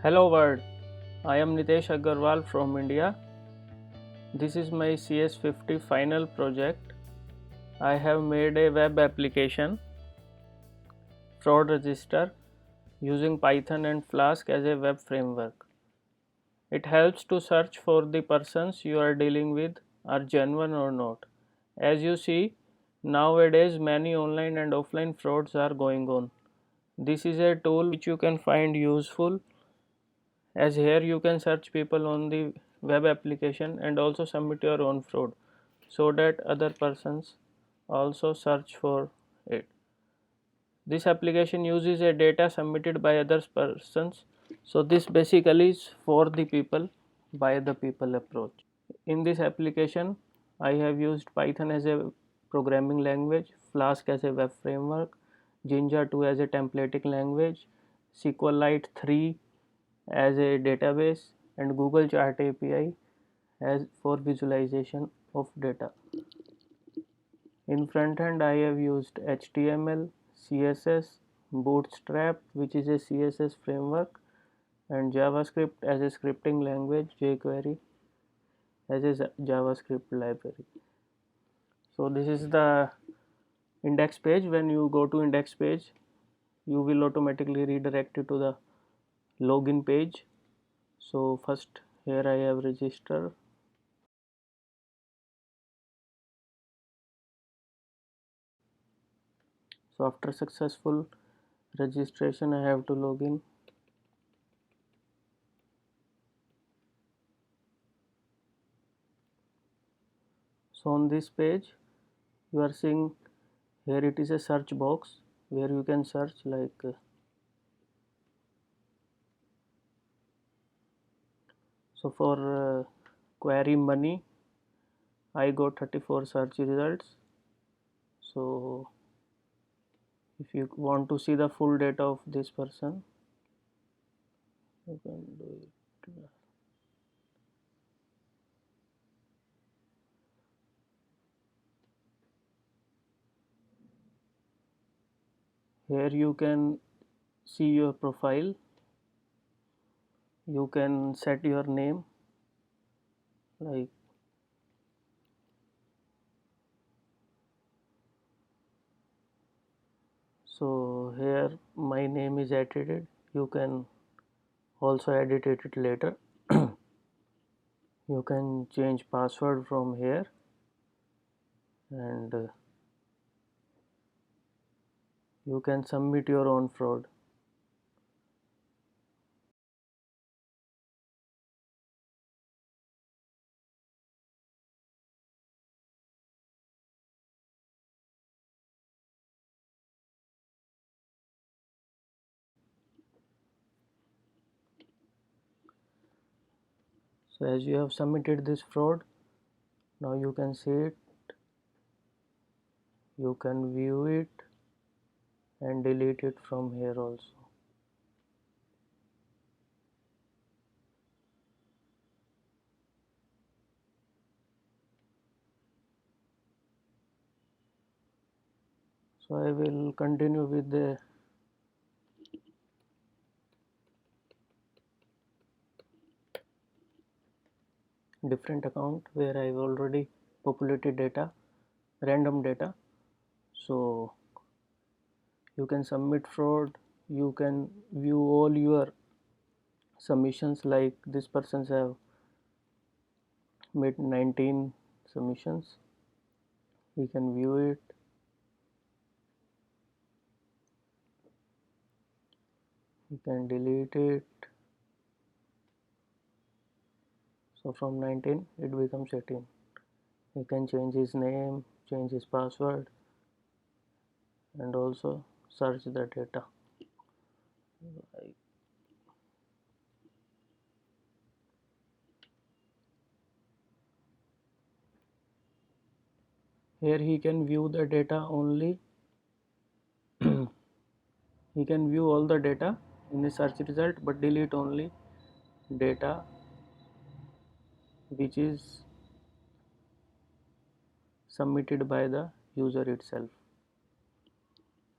Hello world, I am Nitesh Agarwal from India. This is my CS50 final project. I have made a web application, fraud register, using Python and Flask as a web framework. It helps to search for the persons you are dealing with are genuine or not. As you see, nowadays many online and offline frauds are going on. This is a tool which you can find useful, as here you can search people on the web application and also submit your own fraud so that other persons also search for it. This application uses a data submitted by other persons, so this basically is for the people, by the people approach. In this application I have used Python as a programming language, Flask as a web framework, Jinja 2 as a templating language, SQLite 3 as a database, and Google Chart API as for visualization of data. In front end I have used HTML, CSS, Bootstrap which is a CSS framework, and JavaScript as a scripting language, jQuery as a JavaScript library. So this is the index page. When you go to index page, you will automatically redirect you to the login page. So first here I have register. So after successful registration I have to log in. So on this page you are seeing here it is a search box where you can search like so for query money I got 34 search results. So if you want to see the full data of this person, you can do it. Here you can see your profile, you can set your name like so. Here my name is edited, you can also edit it later. You can change password from here, and you can submit your own fraud. So as you have submitted this fraud, now you can see it, you can view it and delete it from here also. So I will continue with the different account where I've already populated data, random data. So you can submit fraud, you can view all your submissions, like this persons have made 19 submissions. You can view it, you can delete it. So from 19 it becomes 18. You can change his name, change his password, and also search the data. Here he can view the data only. He can view all the data in the search result but delete only data which is submitted by the user itself.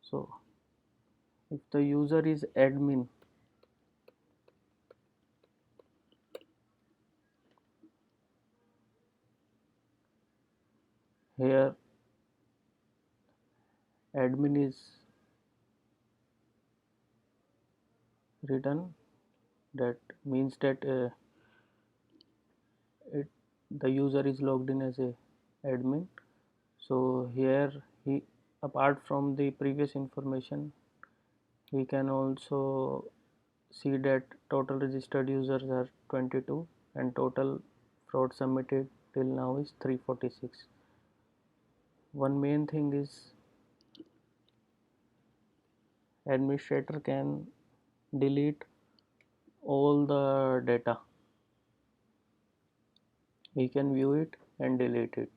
So if the user is admin, here admin is written, that means that the user is logged in as a admin. So here he, apart from the previous information, we can also see that total registered users are 22 and total fraud submitted till now is 346. One main thing is administrator can delete all the data. He can view it and delete it.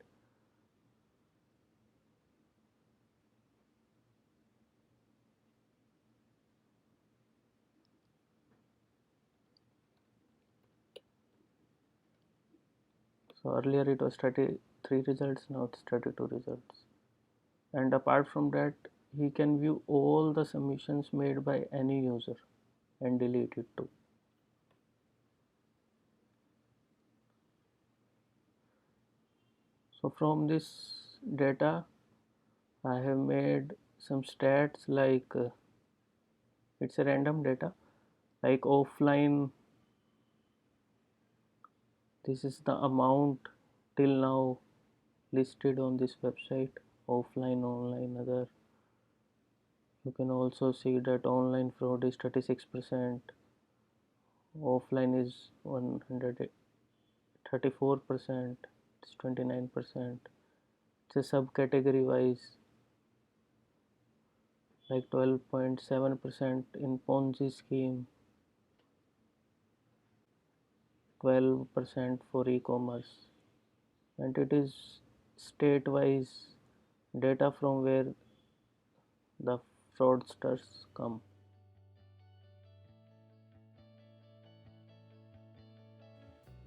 So earlier it was 33 results, now it's 32 results. And apart from that, he can view all the submissions made by any user and delete it too. So from this data I have made some stats, like it's a random data, like offline, this is the amount till now listed on this website, offline, online, other. You can also see that online fraud is 36%, offline is 134%, it's 29%. It's a subcategory wise, like 12.7% in Ponzi scheme, 12% for e-commerce, and it is state wise data from where the fraudsters come.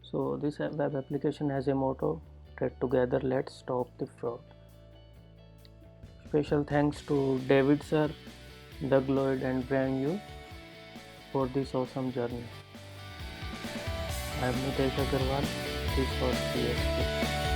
So this web application has a motto that together let's stop the fraud. Special thanks to David sir, Doug Lloyd and Brian Yu for this awesome journey. I am Nitesh Agarwal. This was CS50.